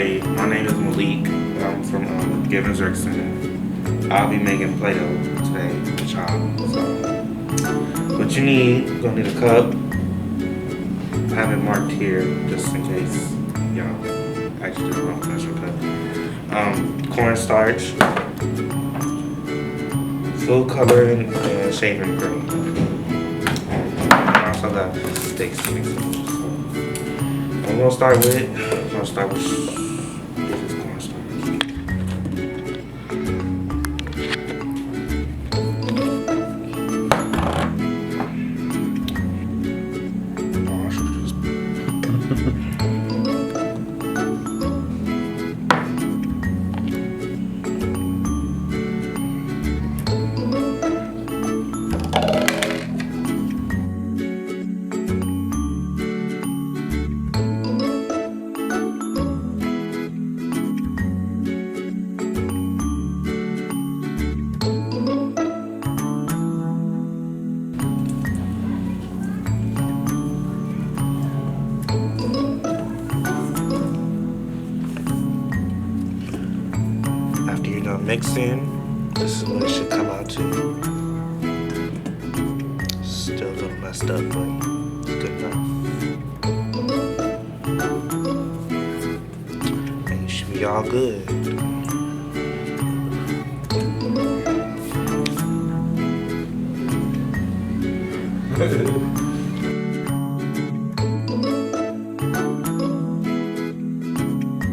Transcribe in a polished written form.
Hey, my name is Malik. I'm from Zaragoza. I'll be making Playdough today with y'all. So, what you need, you're gonna need a cup. I have it marked here just in case y'all actually don't finish your cup. Cornstarch, food coloring, and shaving cream. I also got sticks to mix it. I'm gonna start with this is cornstarch. Oh, I should just mixing. This is what it should come out to. Still a little messed up, but it's good enough. And you should be all good.